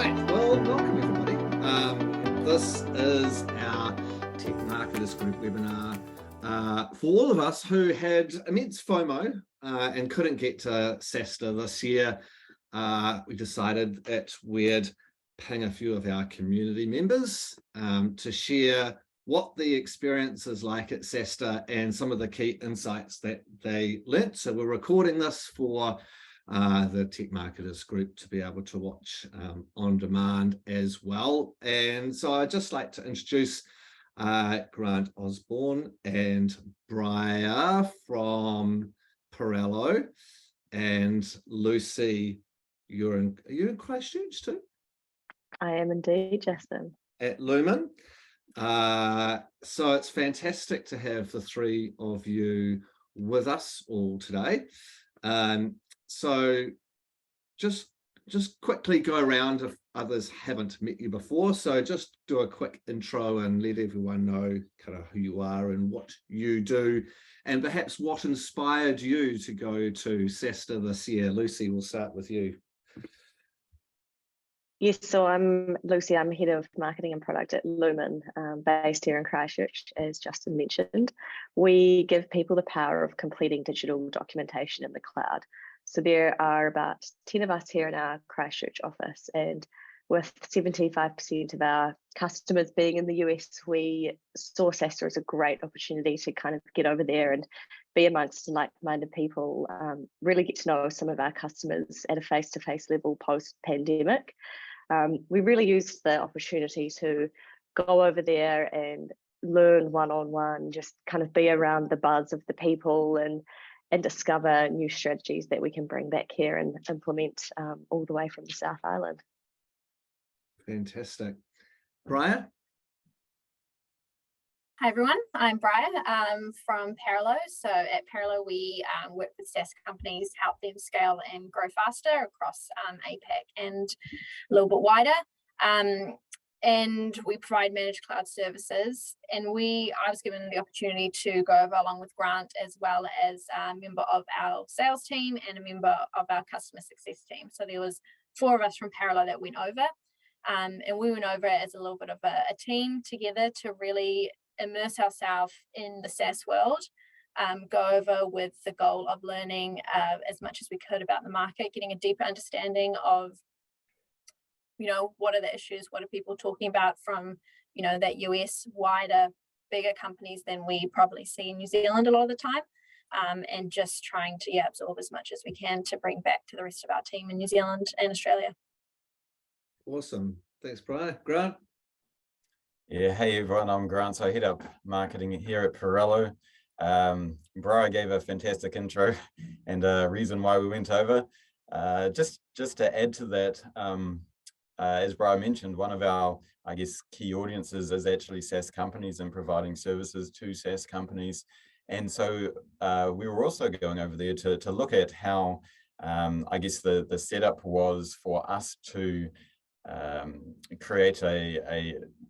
right, well, welcome everybody. This is our Tech Marketers Group webinar for all of us who had immense FOMO and couldn't get to SaaStr this year. We decided that we'd ping a few of our community members to share what the experience is like at SaaStr and some of the key insights that they learnt. So we're recording this for the Tech Marketers Group to be able to watch on demand as well. And so I'd just like to introduce Grant Osborne and Briar from Parallo, and Lucy, are you in Christchurch too? I am indeed, Justin. At Lumen. So it's fantastic to have the three of you with us all today. So just quickly go around if others haven't met you before. So just do a quick intro and let everyone know kind of who you are and what you do, and perhaps what inspired you to go to SaaStr this year. Lucy, we'll start with you. Yes, so I'm Lucy. I'm head of marketing and product at Lumen, based here in Christchurch, as Justin mentioned. We give people the power of completing digital documentation in the cloud. So there are about 10 of us here in our Christchurch office, and with 75% of our customers being in the US, we saw SaaStr as a great opportunity to kind of get over there and be amongst like-minded people, really get to know some of our customers at a face-to-face level post-pandemic. We really used the opportunity to go over there and learn one-on-one, just kind of be around the buzz of the people and discover new strategies that we can bring back here and implement all the way from the South Island. Fantastic. Briar? Hi everyone, I'm Briar from Parallo. So at Parallo we work with SaaS companies, help them scale and grow faster across APAC and a little bit wider. And we provide managed cloud services. And I was given the opportunity to go over along with Grant, as well as a member of our sales team and a member of our customer success team. So there was 4 of us from Parallo that went over. And we went over as a little bit of a team together to really immerse ourselves in the SaaS world, go over with the goal of learning as much as we could about the market, getting a deeper understanding of, what are the issues, what are people talking about from, that US wider, bigger companies than we probably see in New Zealand a lot of the time, and just trying to absorb as much as we can to bring back to the rest of our team in New Zealand and Australia. Awesome. Thanks, Brian. Grant? Yeah, hey everyone, I'm Grant. So I head up marketing here at Parallo. Briar gave a fantastic intro and a reason why we went over. Just to add to that, as Briar mentioned, one of our, key audiences is actually SaaS companies and providing services to SaaS companies. And so we were also going over there to look at how, the setup was for us to create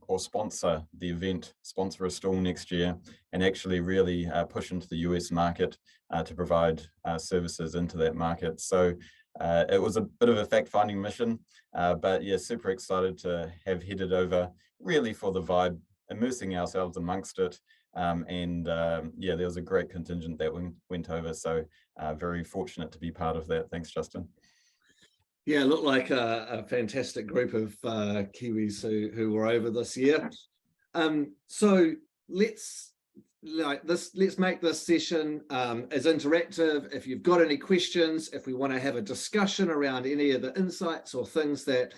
or sponsor the event, sponsor a stall next year, and actually really push into the US market to provide services into that market. So it was a bit of a fact-finding mission, but yeah, super excited to have headed over really for the vibe, immersing ourselves amongst it. There was a great contingent that went over. So very fortunate to be part of that. Thanks, Justin. Yeah, looked like a fantastic group of Kiwis who were over this year. So let's make this session as interactive. If you've got any questions, if we want to have a discussion around any of the insights or things that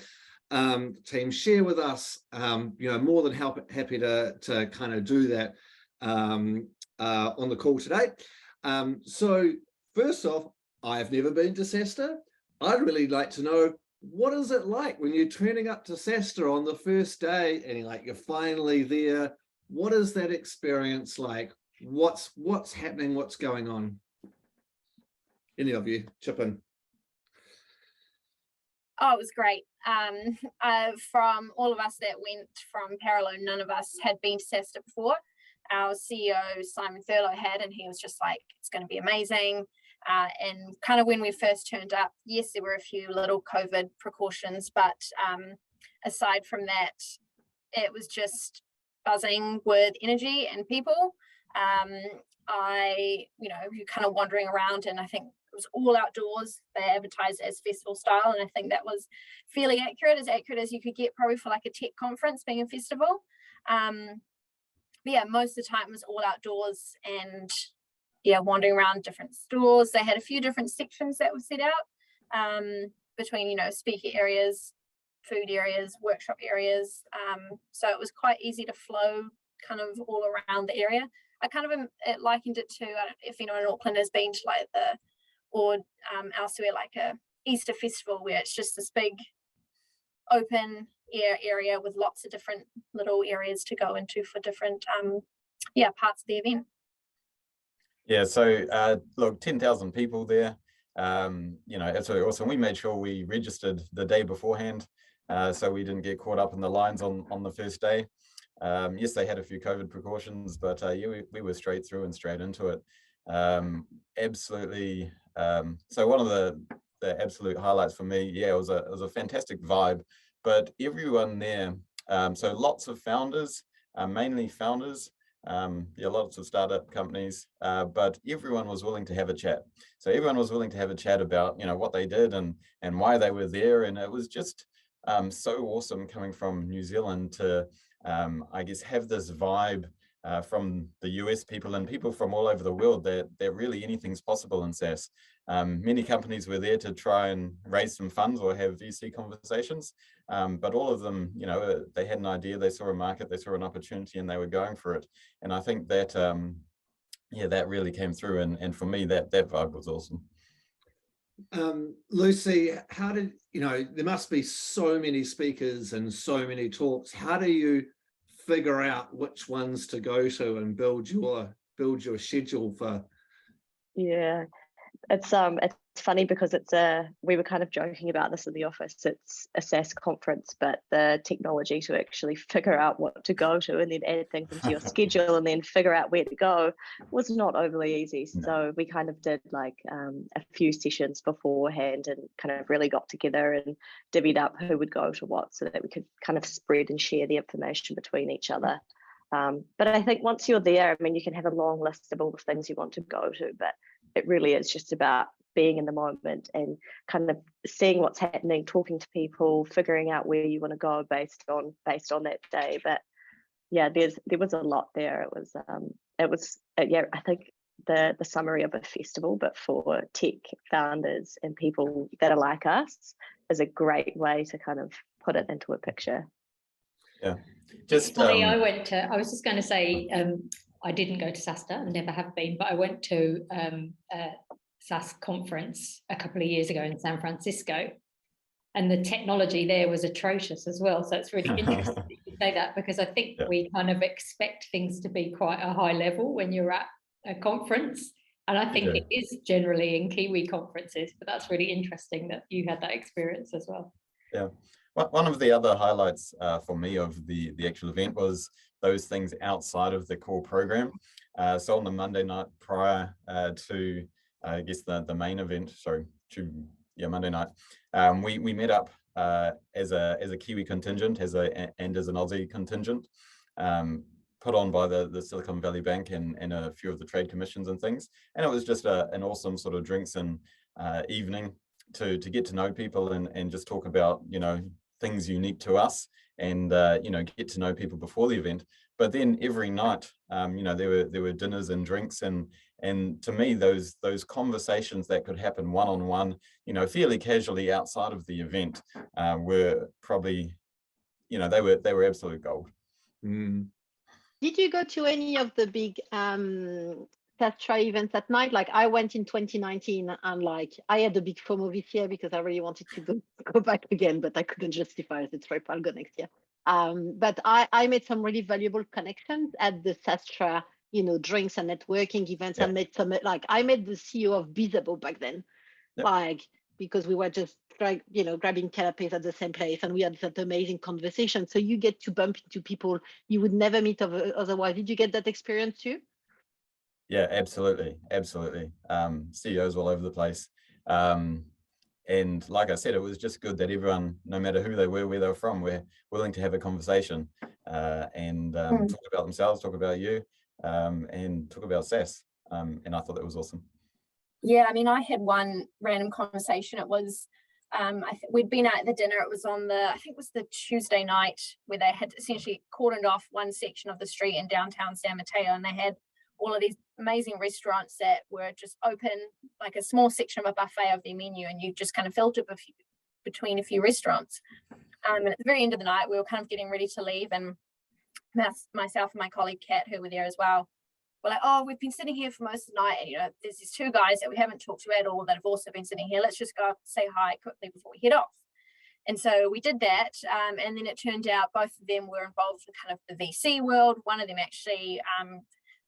the team share with us, more than happy to kind of do that on the call today. So first off, I've never been to SaaStr. I'd really like to know, what is it like when you're turning up to SaaStr on the first day and you're finally there? What is that experience like? What's happening? What's going on? Any of you chip in? Oh, it was great. From all of us that went from Parallo, none of us had been to SaaStr before. Our CEO, Simon Thurlow, had, and he was just like, it's going to be amazing. And kind of when we first turned up, yes, there were a few little COVID precautions, but aside from that, it was just buzzing with energy and people. You're kind of wandering around, and I think it was all outdoors. They advertised as festival style, and I think that was fairly accurate as you could get probably for like a tech conference being a festival. But yeah, most of the time it was all outdoors, and yeah, wandering around different stores. They had a few different sections that were set out between, speaker areas, food areas, workshop areas. So it was quite easy to flow kind of all around the area. I kind of likened it to, if anyone in Auckland has been to like elsewhere, like a Easter festival, where it's just this big open air area with lots of different little areas to go into for different parts of the event. Yeah, so look, 10,000 people there, absolutely awesome. We made sure we registered the day beforehand, so we didn't get caught up in the lines on the first day. Yes, they had a few COVID precautions, but we were straight through and straight into it. Absolutely. So one of the absolute highlights for me, it was a fantastic vibe, but everyone there, so lots of founders, mainly founders, lots of startup companies, but everyone was willing to have a chat. So everyone was willing to have a chat about, what they did and why they were there. And it was just so awesome coming from New Zealand to, I guess, have this vibe from the US people and people from all over the world that really anything's possible in SaaS. Many companies were there to try and raise some funds or have VC conversations, but all of them, they had an idea, they saw a market, they saw an opportunity, and they were going for it. And I think that, that really came through. And for me, that vibe was awesome. Lucy, how did, there must be so many speakers and so many talks. How do you figure out which ones to go to and build your schedule for? Yeah, it's funny because we were kind of joking about this in the office. It's a SaaS conference, but the technology to actually figure out what to go to and then add things into your schedule and then figure out where to go was not overly easy. No. So we kind of did like a few sessions beforehand and kind of really got together and divvied up who would go to what so that we could kind of spread and share the information between each other. But I think once you're there, you can have a long list of all the things you want to go to, but it really is just about being in the moment and kind of seeing what's happening, talking to people, figuring out where you want to go based on that day. But yeah, there was a lot there. It was I think the summary of a festival, but for tech founders and people that are like us, is a great way to kind of put it into a picture. Yeah, just funny. I was just going to say, I didn't go to SaaStr, never have been, but I went to a SaaS conference a couple of years ago in San Francisco, and the technology there was atrocious as well. So it's really interesting that you say that, because I think we kind of expect things to be quite a high level when you're at a conference, and I think it is generally in Kiwi conferences, but that's really interesting that you had that experience as well. Yeah. One of the other highlights for me of the actual event was those things outside of the core program. So on the Monday night prior to, I guess, the main event, Monday night, we met up as a Kiwi contingent, as an Aussie contingent, put on by the Silicon Valley Bank and a few of the trade commissions and things. And it was just an awesome sort of drinks and evening to get to know people and just talk about, things unique to us and, get to know people before the event. But then every night, there were dinners and drinks, and to me, those conversations that could happen one-on-one, fairly casually outside of the event, were probably, they were absolute gold. Mm. Did you go to any of the big SaaStr events at night? Like I went in 2019, and like I had a big FOMO this year because I really wanted to go back again, but I couldn't justify it. So I'll go next year. But I made some really valuable connections at the SaaStr, drinks and networking events. I met I met the CEO of Visible back then, because we were just grabbing canapes at the same place, and we had that amazing conversation. So you get to bump into people you would never meet otherwise. Did you get that experience too? Yeah, absolutely. CEOs all over the place. And like I said, it was just good that everyone, no matter who they were, where they were from, were willing to have a conversation and talk about themselves, talk about you, and talk about SaaS. And I thought that was awesome. Yeah, I mean, I had one random conversation. It was, we'd been out at the dinner. It was on I think it was the Tuesday night, where they had essentially cordoned off one section of the street in downtown San Mateo, and they had all of these amazing restaurants that were just open, like a small section of a buffet of their menu, and you just kind of filtered between a few restaurants. And at the very end of the night, we were kind of getting ready to leave, and myself and my colleague Kat, who were there as well, we're like, oh, we've been sitting here for most of the night, and there's these two guys that we haven't talked to at all that have also been sitting here. Let's just go up and say hi quickly before we head off. And so we did that, and then it turned out both of them were involved in kind of the VC world. One of them actually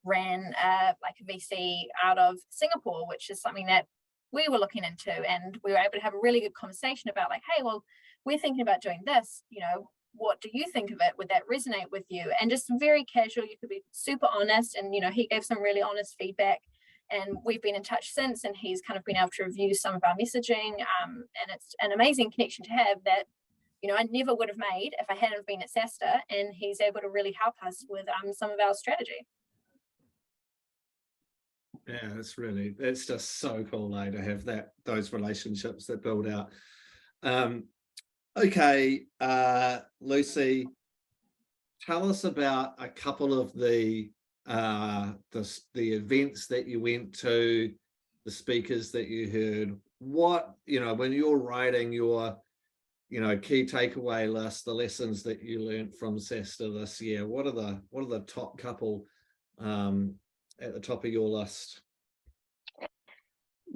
ran like a VC out of Singapore, which is something that we were looking into, and we were able to have a really good conversation about, like, hey, well, we're thinking about doing this, what do you think of it? Would that resonate with you? And just very casual, you could be super honest. And, he gave some really honest feedback, and we've been in touch since, and he's kind of been able to review some of our messaging. And it's an amazing connection to have that, I never would have made if I hadn't been at SaaStr, and he's able to really help us with some of our strategy. Yeah, it's just so cool, to have those relationships that build out. Okay, Lucy, tell us about a couple of the events that you went to, the speakers that you heard. What, when you're writing your, key takeaway list, the lessons that you learned from SaaStr this year, what are the top couple at the top of your list?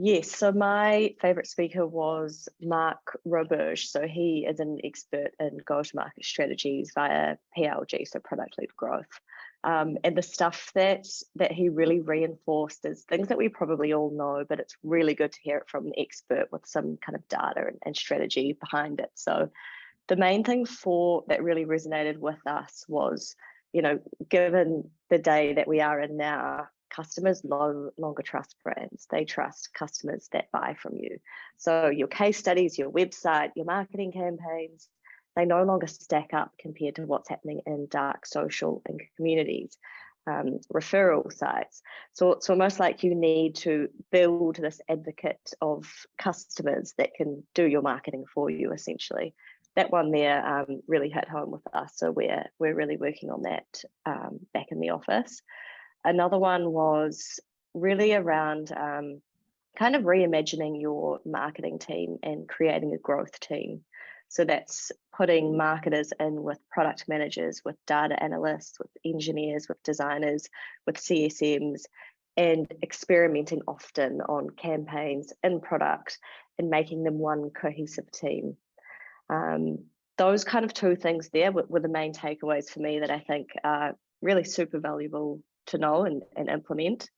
Yes, so my favourite speaker was Mark Roberge. So he is an expert in go-to-market strategies via PLG, so product-led growth. And the stuff that he really reinforced is things that we probably all know, but it's really good to hear it from an expert with some kind of data and strategy behind it. So the main thing that really resonated with us was, given the day that we are in now, customers no longer trust brands. They trust customers that buy from you. So your case studies, your website, your marketing campaigns, they no longer stack up compared to what's happening in dark social and communities, referral sites. So it's almost like you need to build this advocate of customers that can do your marketing for you, essentially. That one there really hit home with us. So we're really working on that back in the office. Another one was really around kind of reimagining your marketing team and creating a growth team. So that's putting marketers in with product managers, with data analysts, with engineers, with designers, with CSMs, and experimenting often on campaigns in product and making them one cohesive team. Those kind of two things there were the main takeaways for me that I think are really super valuable to know and implement.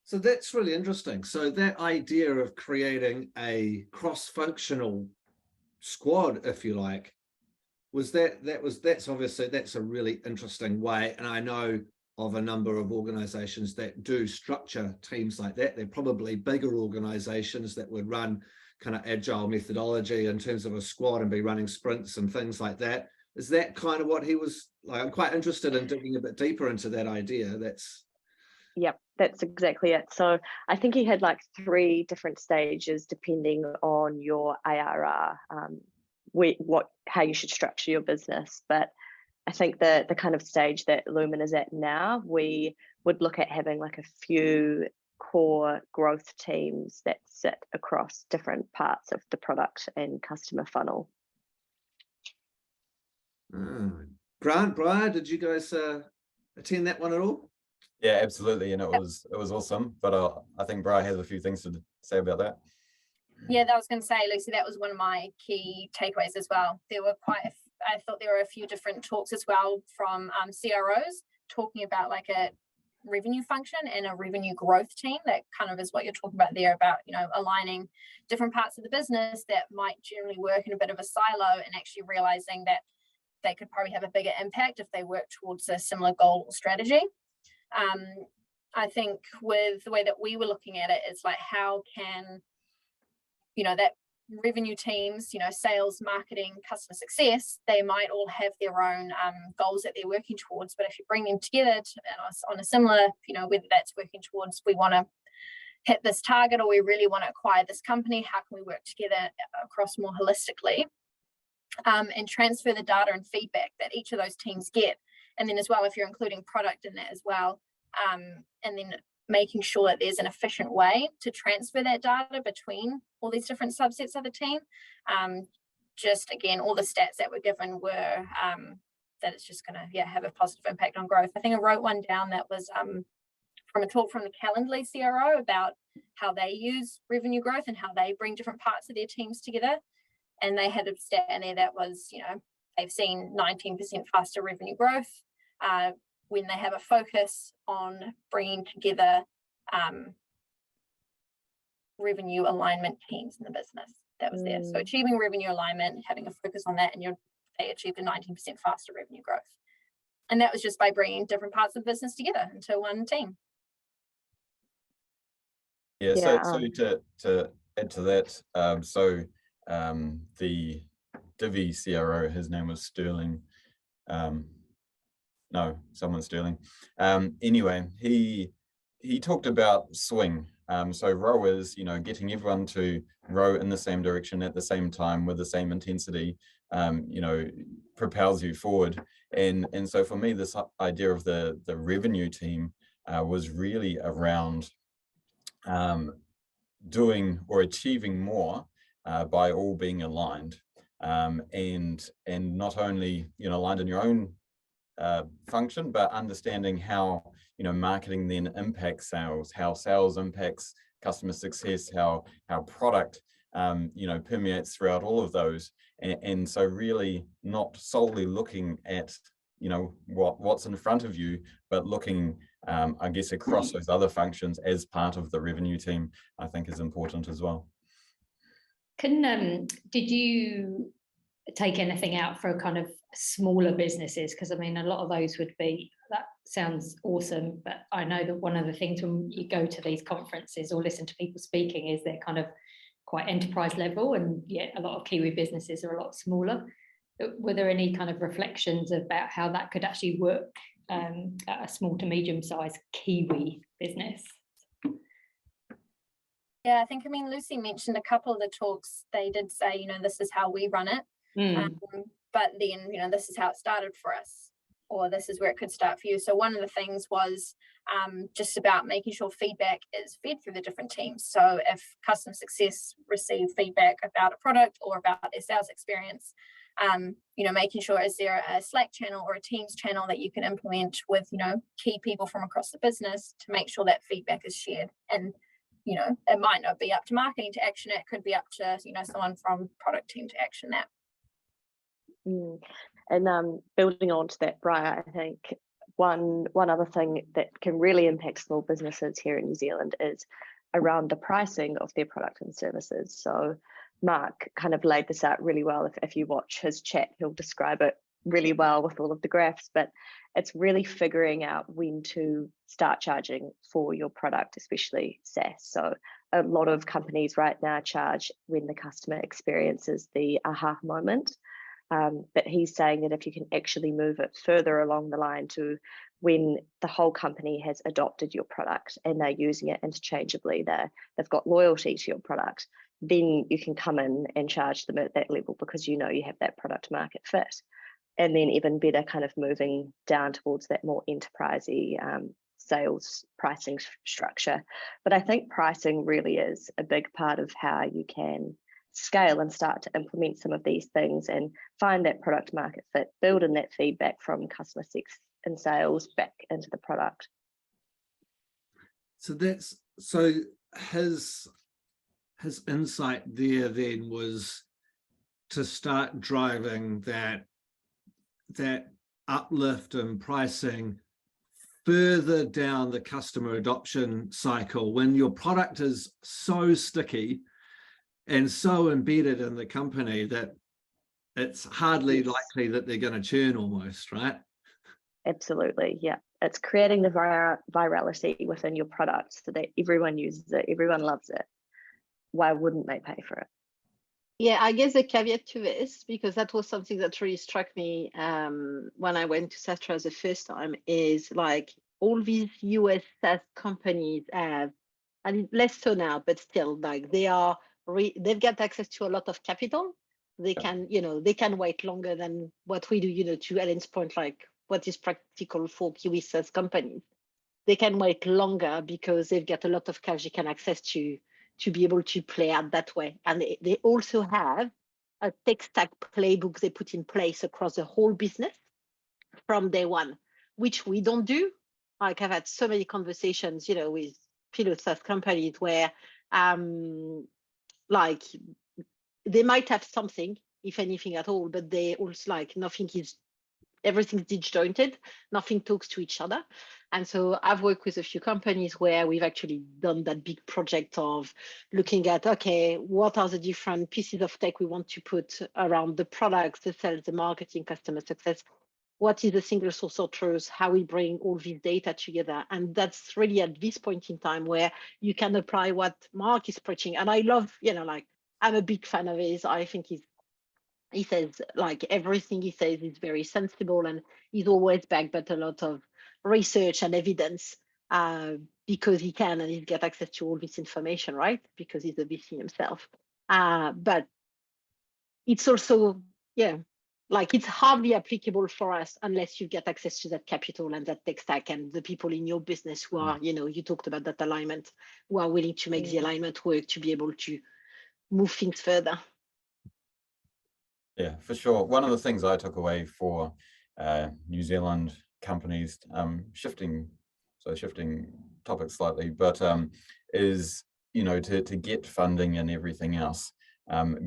So that's really interesting. So that idea of creating a cross-functional squad, if you like, that's obviously, that's a really interesting way. And I know of a number of organizations that do structure teams like that. They're probably bigger organizations that would run kind of agile methodology in terms of a squad and be running sprints and things like that. Is that kind of what he was like? I'm quite interested in digging a bit deeper into that idea. Yep, that's exactly it. So I think he had like 3 different stages depending on your ARR, how you should structure your business. But I think the kind of stage that Lumen is at now, we would look at having like a few core growth teams that sit across different parts of the product and customer funnel. Grant, Briar, did you guys attend that one at all? Yeah, absolutely, and it was awesome. But I think Briar has a few things to say about that. Yeah, that was going to say, Lucy, that was one of my key takeaways as well. I thought there were a few different talks as well from CROs talking about like a revenue function and a revenue growth team. That kind of is what you're talking about there, about aligning different parts of the business that might generally work in a bit of a silo, and actually realizing that they could probably have a bigger impact if they work towards a similar goal or strategy. I think with the way that we were looking at it, it's like, how can, that revenue teams, sales, marketing, customer success, they might all have their own goals that they're working towards. But if you bring them together on a similar, whether that's working towards, we want to hit this target, or we really want to acquire this company, how can we work together across more holistically, and transfer the data and feedback that each of those teams get. And then as well, if you're including product in that as well, and then making sure that there's an efficient way to transfer that data between all these different subsets of the team. Just again, all the stats that were given were that it's just going to have a positive impact on growth. I think I wrote one down that was from a talk from the Calendly CRO about how they use revenue growth and how they bring different parts of their teams together. And they had a stat in there that was, they've seen 19% faster revenue growth when they have a focus on bringing together revenue alignment teams in the business. That was there. So achieving revenue alignment, having a focus on that, and they achieved a 19% faster revenue growth. And that was just by bringing different parts of the business together into one team. Yeah, so to add to that, the Divi CRO, his name was Sterling. No, someone Sterling. Anyway, he talked about swing. So row is, getting everyone to row in the same direction at the same time with the same intensity, propels you forward. And so for me, this idea of the revenue team was really around doing or achieving more by all being aligned, and not only aligned in your own function, but understanding how marketing then impacts sales, how sales impacts customer success, how product permeates throughout all of those, and so really not solely looking at what's in front of you, but looking I guess across those other functions as part of the revenue team, I think is important as well. Did you take anything out for kind of smaller businesses? Because I mean, a lot of those would be, that sounds awesome, but I know that one of the things when you go to these conferences or listen to people speaking is they're kind of quite enterprise level, and yet a lot of Kiwi businesses are a lot smaller. Were there any kind of reflections about how that could actually work at a small to medium sized Kiwi business? Yeah, I mean, Lucy mentioned a couple of the talks, they did say, this is how we run it. But then, this is how it started for us, or this is where it could start for you. So one of the things was just about making sure feedback is fed through the different teams. So if customer success receive feedback about a product or about their sales experience, making sure, is there a Slack channel or a Teams channel that you can implement with, key people from across the business to make sure that feedback is shared. And, it might not be up to marketing to action it, could be up to, someone from product team to action that. And building on to that, Briar, I think one other thing that can really impact small businesses here in New Zealand is around the pricing of their product and services. So Mark kind of laid this out really well. If you watch his chat, he'll describe it really well with all of the graphs, but it's really figuring out when to start charging for your product, especially SaaS. So a lot of companies right now charge when the customer experiences the aha moment. But he's saying that if you can actually move it further along the line to when the whole company has adopted your product and they're using it interchangeably, they've got loyalty to your product, then you can come in and charge them at that level because you have that product market fit. And then even better, kind of moving down towards that more enterprisey sales pricing structure. But I think pricing really is a big part of how you can scale and start to implement some of these things and find that product market fit, build in that feedback from customer success and sales back into the product. So his insight there then was to start driving that uplift in pricing further down the customer adoption cycle when your product is so sticky and so embedded in the company that it's hardly likely that they're going to churn almost, right? Absolutely, yeah. it's creating the virality within your product so that everyone uses it, everyone loves it. Why wouldn't they pay for it? Yeah, I guess the caveat to this, because that was something that really struck me when I went to SaaStr the first time, is like all these US SaaS companies have, and less so now, but still, like they've got access to a lot of capital. They can, they can wait longer than what we do, to Ellen's point, like what is practical for Kiwi SaaS companies. They can wait longer because they've got a lot of cash they can access to be able to play out that way. And they also have a tech stack playbook they put in place across the whole business from day one, which we don't do. Like I've had so many conversations, with pilot SaaS companies where like they might have something, if anything at all, but they also like everything's disjointed, nothing talks to each other. And so I've worked with a few companies where we've actually done that big project of looking at, okay, what are the different pieces of tech we want to put around the products, the sales, the marketing, customer success? What is the single source of truth? How we bring all this data together? And that's really at this point in time where you can apply what Mark is preaching. And I love, like I'm a big fan of his. I think he says like everything he says is very sensible, and he's always backed by a lot of research and evidence because he can, and he's got access to all this information, right? Because he's a VC himself. But it's also, like it's hardly applicable for us unless you get access to that capital and that tech stack and the people in your business who are, you talked about that alignment, who are willing to make the alignment work to be able to move things further. Yeah, for sure. One of the things I took away for New Zealand companies, shifting topics slightly, but is, to get funding and everything else,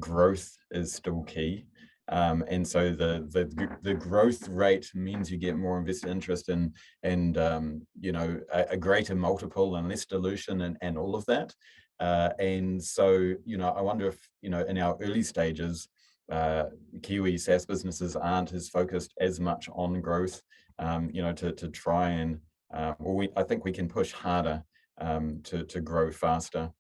growth is still key. And so the growth rate means you get more investor interest and a greater multiple and less dilution and all of that. And so, I wonder if, in our early stages, Kiwi SaaS businesses aren't as focused as much on growth, to try and, I think we can push harder to grow faster.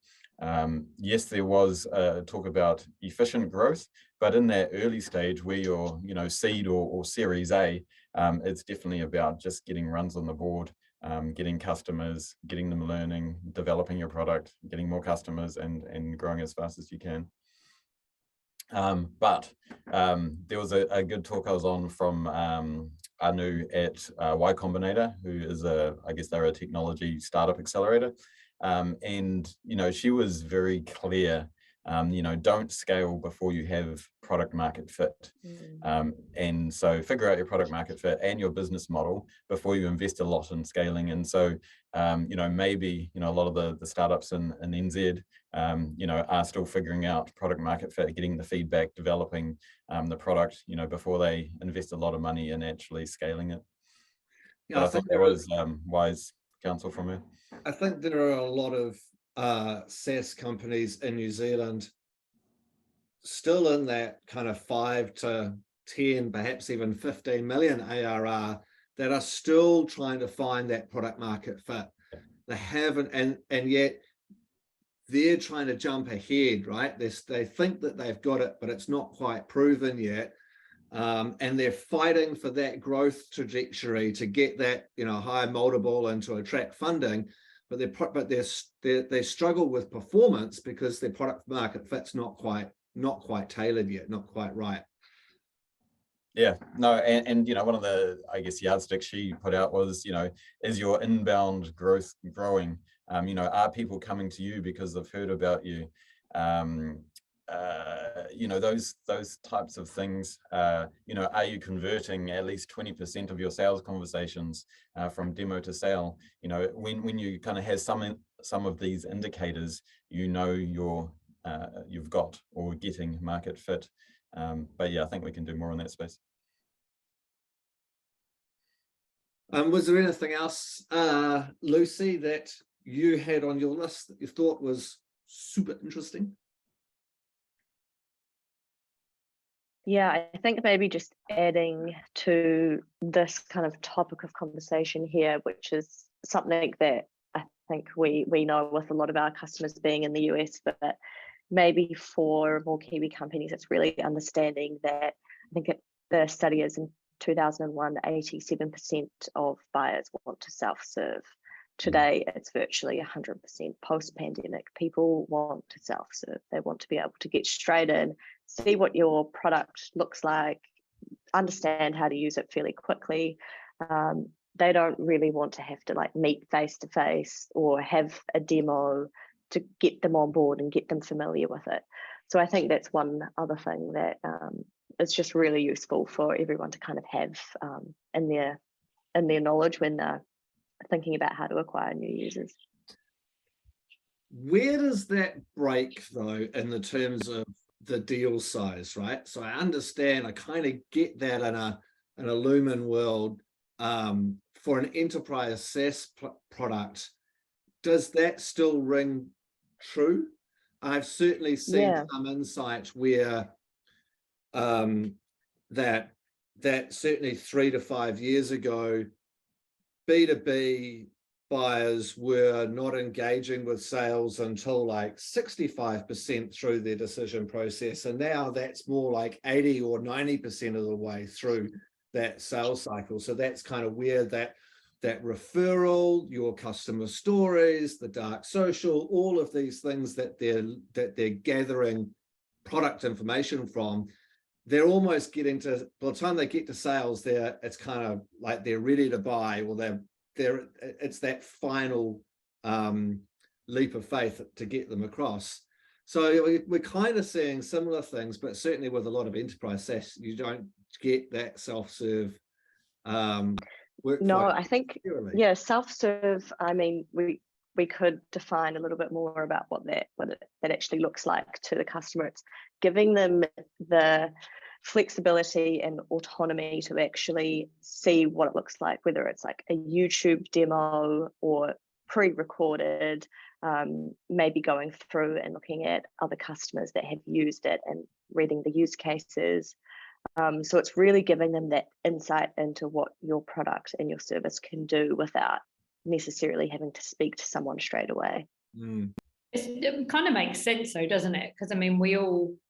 Yes, there was talk about efficient growth, but in that early stage where you're, seed or Series A, it's definitely about just getting runs on the board, getting customers, getting them learning, developing your product, getting more customers, and growing as fast as you can. But there was a good talk I was on from Anu at Y Combinator, who is I guess they're a technology startup accelerator. And, she was very clear, don't scale before you have product market fit. And so figure out your product market fit and your business model before you invest a lot in scaling. And so, maybe, a lot of the startups in NZ, are still figuring out product market fit, getting the feedback, developing the product, before they invest a lot of money in actually scaling it. Yeah, I think there was wise counsel from her. I think there are a lot of SaaS companies in New Zealand still in that kind of 5 to 10, perhaps even 15 million ARR that are still trying to find that product market fit. They haven't, and yet they're trying to jump ahead, right? They think that they've got it, but it's not quite proven yet. And they're fighting for that growth trajectory to get that, high multiple and to attract funding, but they struggle with performance because their product market fit's not quite tailored yet, not quite right. Yeah, no, and one of the, I guess, yardsticks she put out was, is your inbound growth growing? Are people coming to you because they've heard about you? Those types of things. Are you converting at least 20% of your sales conversations from demo to sale? When you kind of have some of these indicators, you've got or getting market fit. But yeah, I think we can do more in that space. Was there anything else, Lucy, that you had on your list that you thought was super interesting? Yeah, I think maybe just adding to this kind of topic of conversation here, which is something that I think we know with a lot of our customers being in the US, but maybe for more Kiwi companies, it's really understanding that I think the study is in 2001, 87% of buyers want to self-serve. Today, it's virtually 100% post-pandemic. People want to self-serve. They want to be able to get straight in, see what your product looks like, understand how to use it fairly quickly. They don't really want to have to like meet face-to-face or have a demo to get them on board and get them familiar with it. So I think that's one other thing that is just really useful for everyone to kind of have in their knowledge when they're thinking about how to acquire new users. Where does that break though in the terms of the deal size, right? So I understand, I kind of get that in a Lumen world. For an enterprise SaaS product, does that still ring true? I've certainly seen some insight where that certainly 3 to 5 years ago, B2B buyers were not engaging with sales until like 65% through their decision process. And now that's more like 80 or 90% of the way through that sales cycle. So that's kind of where that referral, your customer stories, the dark social, all of these things that they're gathering product information from, they're almost getting to, by the time they get to sales, it's kind of like they're ready to buy, or it's that final leap of faith to get them across. So we're kind of seeing similar things, but certainly with a lot of enterprise SaaS, you don't get that self-serve workflow. No, I think, yeah, self-serve, I mean, we could define a little bit more about what that actually looks like to the customer. It's giving them the flexibility and autonomy to actually see what it looks like, whether it's like a YouTube demo or pre-recorded, maybe going through and looking at other customers that have used it and reading the use cases. So it's really giving them that insight into what your product and your service can do without necessarily having to speak to someone straight away. It kind of makes sense though, doesn't it? Because I mean,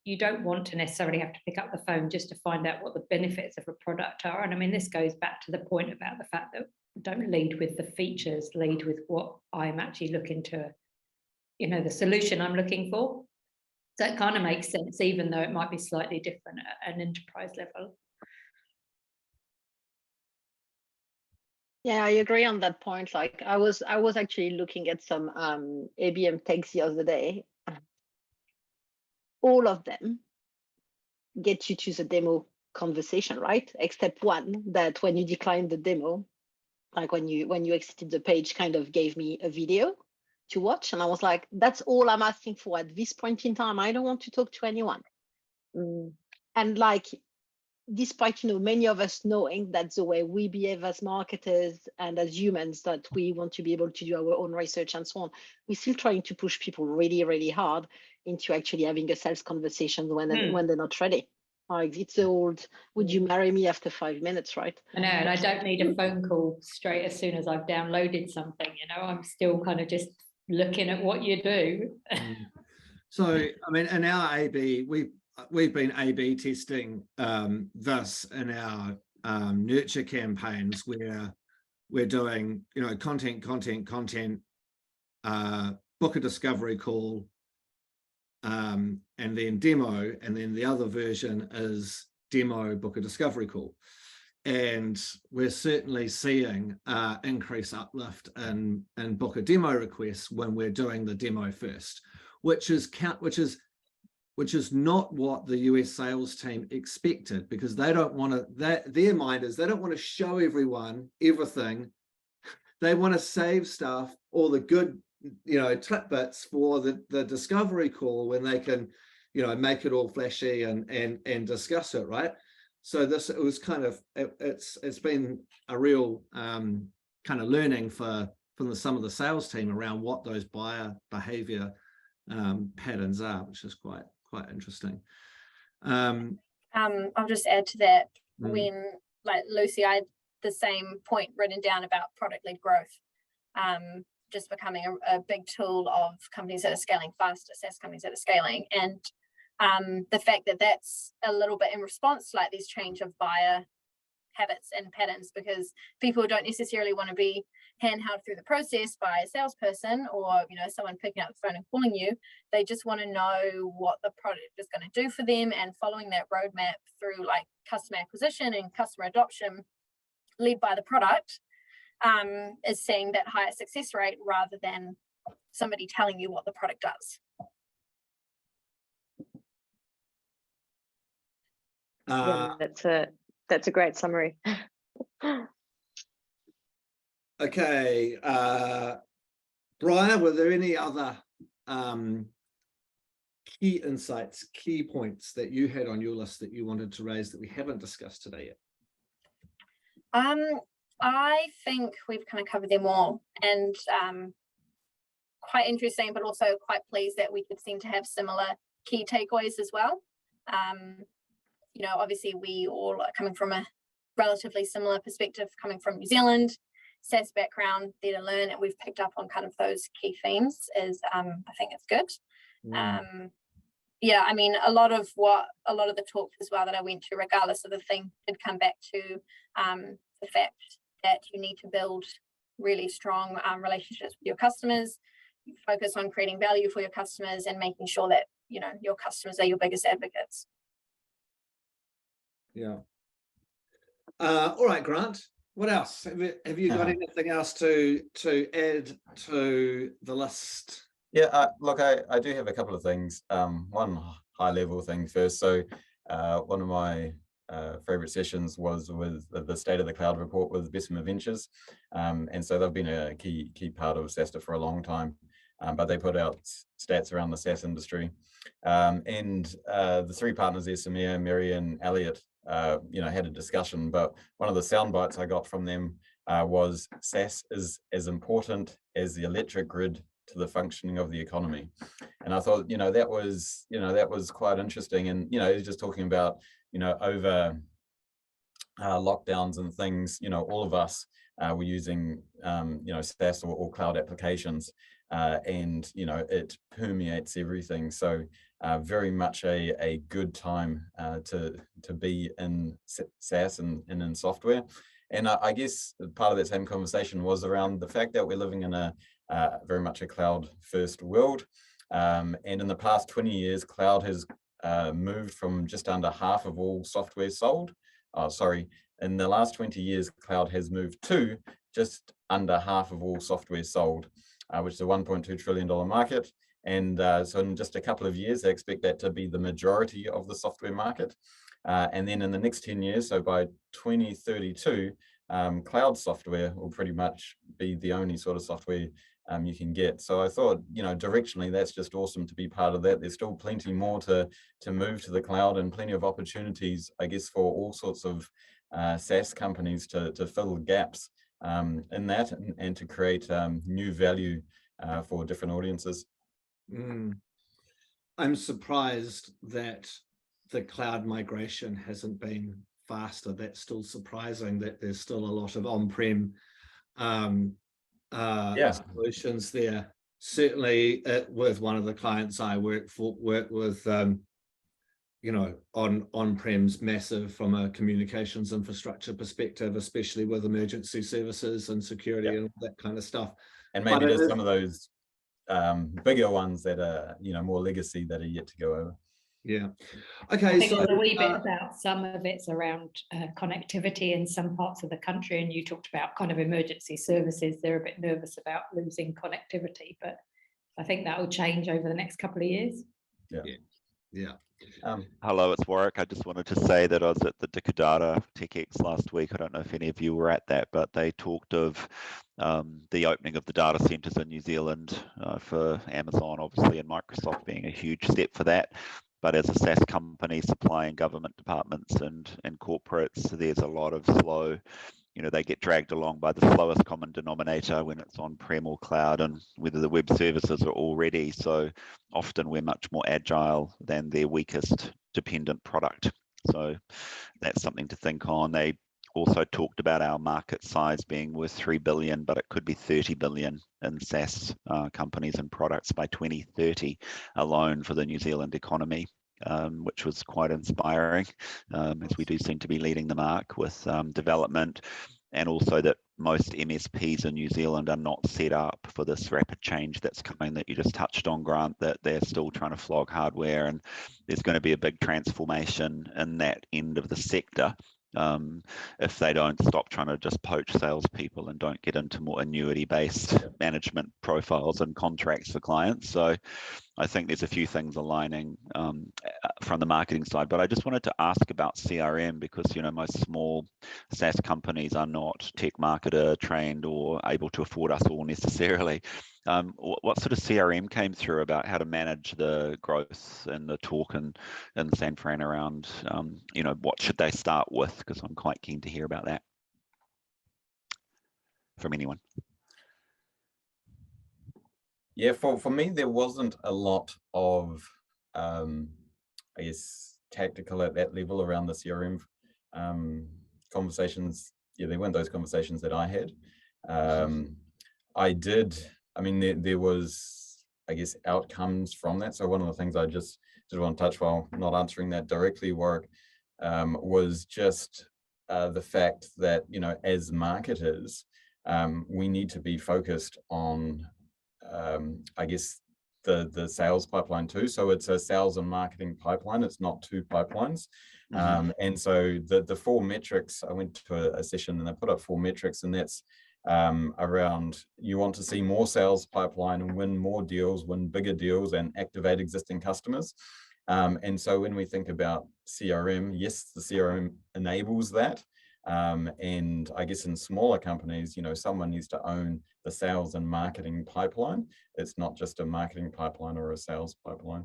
you don't want to necessarily have to pick up the phone just to find out what the benefits of a product are. And I mean, this goes back to the point about the fact that don't lead with the features, lead with what I'm actually looking to, the solution I'm looking for. So it kind of makes sense, even though it might be slightly different at an enterprise level. Yeah, I agree on that point. Like I was actually looking at some ABM techs the other day. All of them get you to the demo conversation, right? Except one that when you declined the demo, like when you exited the page, kind of gave me a video to watch. And I was like, that's all I'm asking for at this point in time. I don't want to talk to anyone. And like, despite many of us knowing that's the way we behave as marketers and as humans, that we want to be able to do our own research and so on, we're still trying to push people really, really hard into actually having a sales conversation when they're not ready. Like it's the old, would you marry me after 5 minutes, right? I know, and I don't need a phone call straight as soon as I've downloaded something, I'm still kind of just looking at what you do. So, I mean, in our AB, we've been A/B testing this in our nurture campaigns where we're doing, content, book a discovery call, and then demo, and then the other version is demo, book a discovery call. And we're certainly seeing increase uplift in book a demo requests when we're doing the demo first, which is not what the US sales team expected, because they don't want to, their mind is they don't want to show everyone everything. They want to save stuff, all the good, tidbits for the discovery call when they can, make it all flashy and discuss it, right? So it was kind of, it's been a real kind of learning from some of the sales team around what those buyer behavior patterns are, which is quite interesting. I'll just add to that. Mm. When, like Lucy, I had the same point written down about product-led growth, just becoming a big tool of companies that are scaling faster, SaaS companies that are scaling, and the fact that that's a little bit in response to like these change of buyer habits and patterns, because people don't necessarily want to be handheld through the process by a salesperson or someone picking up the phone and calling you. They just want to know what the product is going to do for them, and following that roadmap through like customer acquisition and customer adoption led by the product is seeing that higher success rate rather than somebody telling you what the product does. Yeah, that's a great summary. Okay, Briar, were there any other key insights, key points that you had on your list that you wanted to raise that we haven't discussed today yet? I think we've kind of covered them all, and quite interesting, but also quite pleased that we could seem to have similar key takeaways as well. Obviously we all are coming from a relatively similar perspective, coming from New Zealand, SaaS background, there to learn, and we've picked up on kind of those key themes. I think it's good. Yeah, I mean, a lot of the talk as well that I went to, regardless of the thing, did come back to the fact that you need to build really strong relationships with your customers. You focus on creating value for your customers and making sure that your customers are your biggest advocates. Yeah. All right, Grant. What else? Have you got anything else to add to the list? Yeah, look, I do have a couple of things. One high level thing first. So one of my favorite sessions was with the State of the Cloud report with Bessemer Ventures. And so they've been a key part of SaaStr for a long time, but they put out stats around the SaaS industry. And the three partners there, Samir, Mary and Elliot, had a discussion, but one of the sound bites I got from them was SaaS is as important as the electric grid to the functioning of the economy. And I thought, that was quite interesting. And, he's just talking about, over lockdowns and things, all of us were using, SaaS or cloud applications, and, it permeates everything. So very much a good time to be in SaaS and in software. And I guess part of that same conversation was around the fact that we're living in a very much a cloud first world. And in the past 20 years, cloud has moved from just under half of all software sold. In the last 20 years, cloud has moved to just under half of all software sold, which is a $1.2 trillion market. And so in just a couple of years, they expect that to be the majority of the software market. And then in the next 10 years, so by 2032, cloud software will pretty much be the only sort of software you can get. So I thought, directionally, that's just awesome to be part of that. There's still plenty more to move to the cloud, and plenty of opportunities, I guess, for all sorts of SaaS companies to fill gaps in that and to create new value for different audiences. I'm surprised that the cloud migration hasn't been faster. That's still surprising that there's still a lot of on-prem solutions there. Certainly with one of the clients I work with, on-prem's massive from a communications infrastructure perspective, especially with emergency services and security and all that kind of stuff. And maybe there's some of those bigger ones that are, more legacy that are yet to go over. Yeah. Okay. I think a wee bit about some of it's around connectivity in some parts of the country, and you talked about kind of emergency services. They're a bit nervous about losing connectivity, but I think that will change over the next couple of years. Yeah. Hello, it's Warwick. I just wanted to say that I was at the Dicadata TechX last week. I don't know if any of you were at that, but they talked of the opening of the data centers in New Zealand for Amazon, obviously, and Microsoft being a huge step for that. But as a SaaS company supplying government departments and corporates, there's a lot of slow, they get dragged along by the slowest common denominator when it's on-prem or cloud, and whether the web services are all ready. So often we're much more agile than their weakest dependent product. So that's something to think on. They also talked about our market size being worth 3 billion, but it could be 30 billion in SaaS companies and products by 2030 alone for the New Zealand economy, which was quite inspiring, as we do seem to be leading the mark with development, and also that most MSPs in New Zealand are not set up for this rapid change that's coming that you just touched on, Grant, that they're still trying to flog hardware, and there's going to be a big transformation in that end of the sector if they don't stop trying to just poach salespeople and don't get into more annuity-based management profiles and contracts for clients. So I think there's a few things aligning from the marketing side, but I just wanted to ask about CRM because, you know, most small SaaS companies are not tech marketer trained or able to afford us all necessarily. What sort of CRM came through about how to manage the growth and the talk in San Fran around, you know, what should they start with? Because I'm quite keen to hear about that from anyone. Yeah, for me, there wasn't a lot of, I guess, tactical at that level around the CRM conversations. Yeah, there weren't those conversations that I had. I mean, there was, I guess, outcomes from that. So one of the things I just did want to touch while not answering that directly, Warwick, was just the fact that, you know, as marketers, we need to be focused on I guess the sales pipeline too. So it's a sales and marketing pipeline. It's not two pipelines. And so the 4 metrics, I went to a session and they put up 4 metrics, and that's around you want to see more sales pipeline and win more deals, win bigger deals, and activate existing customers. And so when we think about CRM, yes, the CRM enables that. And I guess in smaller companies, you know, someone needs to own the sales and marketing pipeline. It's not just a marketing pipeline or a sales pipeline.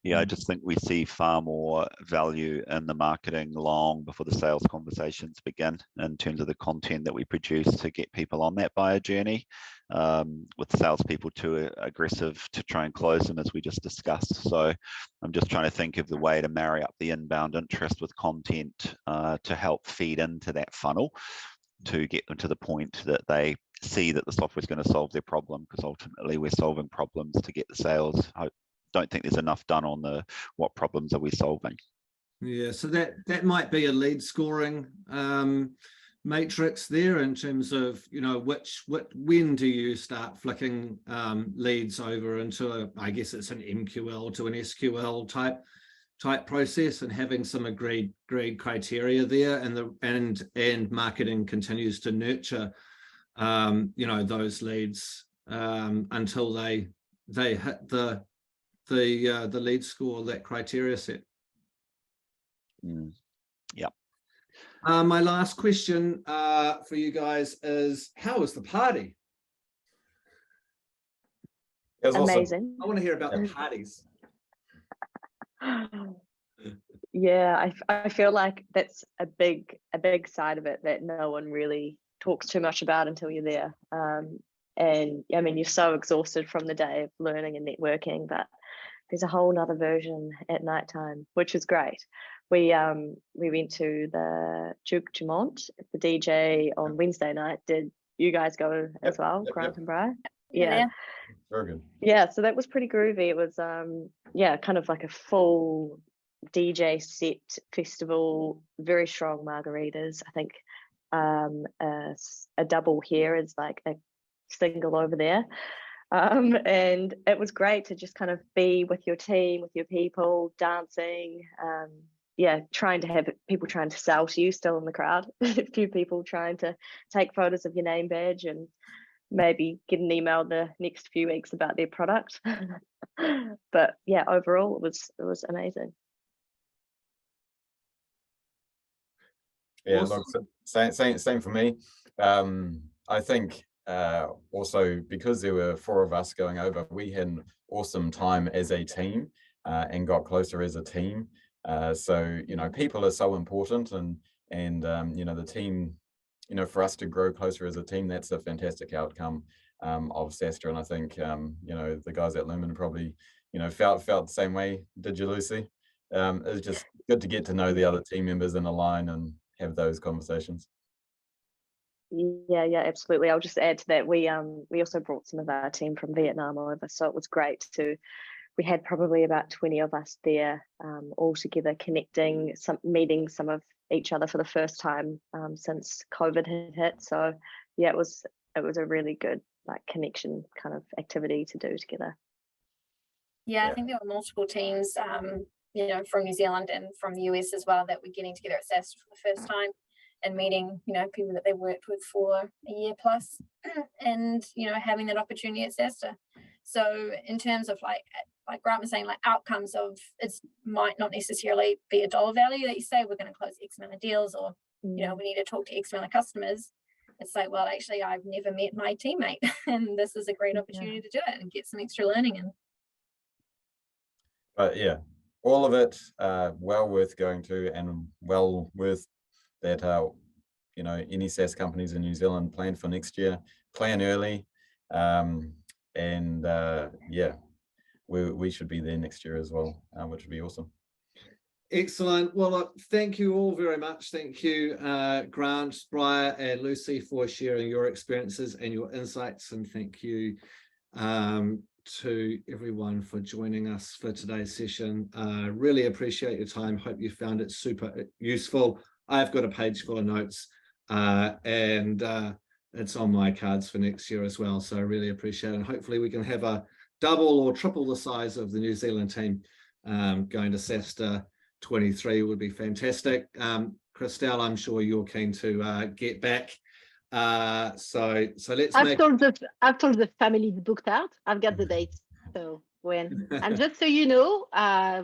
Yeah, I just think we see far more value in the marketing long before the sales conversations begin in terms of the content that we produce to get people on that buyer journey, with salespeople too aggressive to try and close them, as we just discussed. So I'm just trying to think of the way to marry up the inbound interest with content to help feed into that funnel to get them to the point that they see that the software is going to solve their problem, because ultimately we're solving problems to get the sales. I don't think there's enough done on the what problems are we solving. Yeah, so that might be a lead scoring matrix there in terms of, you know, when do you start flicking leads over into I guess it's an MQL to an SQL type process, and having some agreed criteria there, and marketing continues to nurture you know, those leads until they hit the lead score, that criteria set. Yep. My last question for you guys is, how was the party? It was Amazing. I want to hear about the parties. Yeah, I feel like that's a big side of it that no one really talks too much about until you're there. And I mean, you're so exhausted from the day of learning and networking, but there's a whole nother version at nighttime, which is great. We went to the Duke Dumont, the DJ on Wednesday night. Did you guys go as well, Grant and Briar? Yeah. Very good. Yeah, so that was pretty groovy. It was yeah, kind of like a full DJ set festival, very strong margaritas. I think a double here is like a single over there. And it was great to just kind of be with your team, with your people, dancing, yeah, trying to have people trying to sell to you still in the crowd, a few people trying to take photos of your name badge and maybe get an email the next few weeks about their product. But yeah, overall it was amazing. Yeah, look, same for me. I think also because there were 4 of us going over, we had an awesome time as a team and got closer as a team. So, you know, people are so important, and you know, the team, you know, for us to grow closer as a team, that's a fantastic outcome of SaaStr. And I think, you know, the guys at Lumen probably, you know, felt the same way. Did you, Lucy? It's just good to get to know the other team members and align and have those conversations. Yeah, absolutely. I'll just add to that. We also brought some of our team from Vietnam over, so it was great to. We had probably about 20 of us there, all together, connecting, meeting some of each other for the first time since COVID had hit. So yeah, it was a really good connection kind of activity to do together. Yeah, I think there were multiple teams, from New Zealand and from the US as well, that were getting together at SaaStr for the first time and meeting, people that they worked with for a year plus, and having that opportunity at SaaStr. So in terms of like Grant was saying, outcomes of it might not necessarily be a dollar value that you say we're going to close X amount of deals, or we need to talk to X amount of customers. It's like, well, actually, I've never met my teammate, and this is a great opportunity to do it and get some extra learning in. But yeah, all of it well worth going to, and well worth that any SaaS companies in New Zealand plan for next year, plan early, we should be there next year as well, which would be awesome. Excellent. Well, thank you all very much. Thank you, Grant, Briar, and Lucy, for sharing your experiences and your insights, and thank you to everyone for joining us for today's session. Really appreciate your time. Hope you found it super useful. I've got a page full of notes, and it's on my cards for next year as well. So I really appreciate it. And hopefully we can have a double or triple the size of the New Zealand team going to SaaStr 23 would be fantastic. Christelle, I'm sure you're keen to get back. So let's I've told the family it's booked out. I've got the dates. So when and just so you know,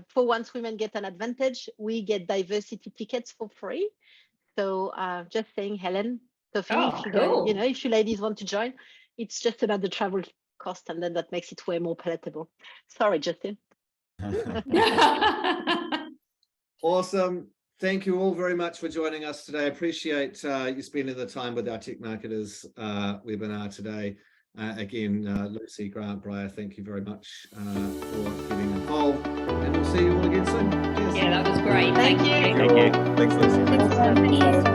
for Once Women Get an Advantage, we get diversity tickets for free. So just saying, Helen, Sophie, if you ladies want to join, it's just about the travel cost, and then that makes it way more palatable. Sorry, Justin. Awesome. Thank you all very much for joining us today. I appreciate you spending the time with our Tech Marketers webinar today. Again, Lucy, Grant, Briar, thank you very much for getting involved, and we'll see you all again soon. Cheers. Yeah, that was great. Thank you. Thanks, Lucy. Thanks,